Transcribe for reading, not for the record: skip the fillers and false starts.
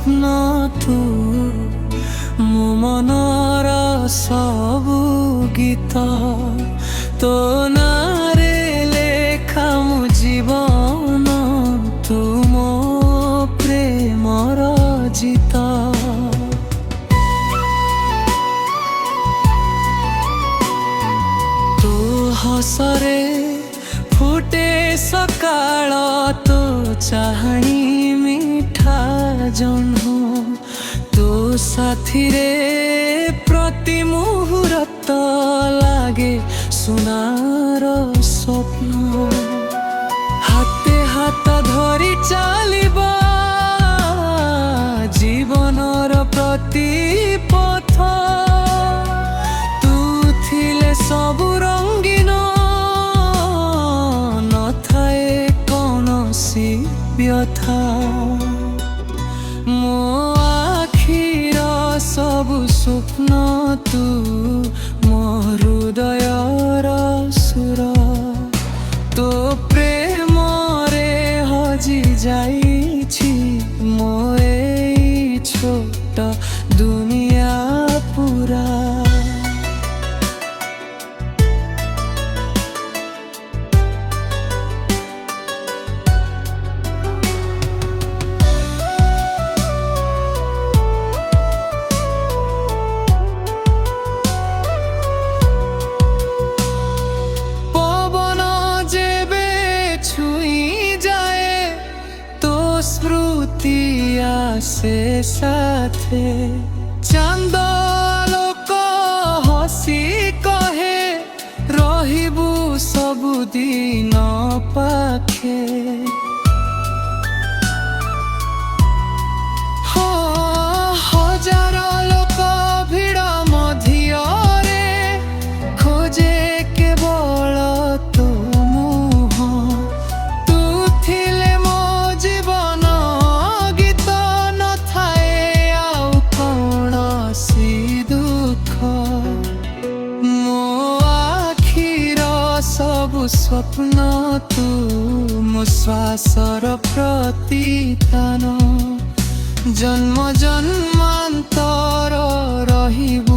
ସ୍ୱପ୍ନ ତୁ ମୋ ମନର ସବୁ ଗୀତ ତୋ ନାଁରେ ଲେଖା ମୋ ଜୀବନ ତୁ ମୋ ପ୍ରେମର ଜିତ। ତୋ ହସରେ ଫୁଟେ ସକାଳ ତୋ ଚାହାଣୀ ମିଠା ଜହ୍ନ ତୋ ସାଥିରେ ପ୍ରତି ମୁହୂର୍ତ୍ତ ଲାଗେ ସୁନାର ସ୍ୱପ୍ନ। ହାତେ ହାତ ଧରି ଚାଲିବା ଜୀବନର ପ୍ରତି ପଥ ତୁ ଥିଲେ ସବୁ ରଙ୍ଗୀନ ନଥାଏ କୌଣସି ବ୍ୟଥା। ମୋ ଆଖିର ସବୁ ସ୍ୱପ୍ନ ତୁ ମୋ ହୃଦୟର ସୁର ତୋ ପ୍ରେମରେ ହଜି ଯାଇଛି ମୋ ଏଇ ଛୋଟ ଦୁନିଆ ପୁରା। স্মৃতি আসে সাথে চাঁদ আলোক হসি কহে রহিবু ସବୁଦିନ ପାଖେ। ହଜାର ଲୋକ ଭିଡ଼ ମଧ୍ୟରେ ଖୋଜେ କେବଳ ତୋ ମୁହଁ ତୁ ଥିଲେ ମୋ ଜୀବନ ଗୀତ ନଥାଏ ଆଉ କୌଣସି ଦୁଃଖ। ମୋ ଆଖିର ସବୁ ସ୍ୱପ୍ନ ତୁ ମୋ ଶ୍ୱାସର ପ୍ରତିଦାନ ଜନ୍ମ ଜନ୍ମାନ୍ତର ରହିବ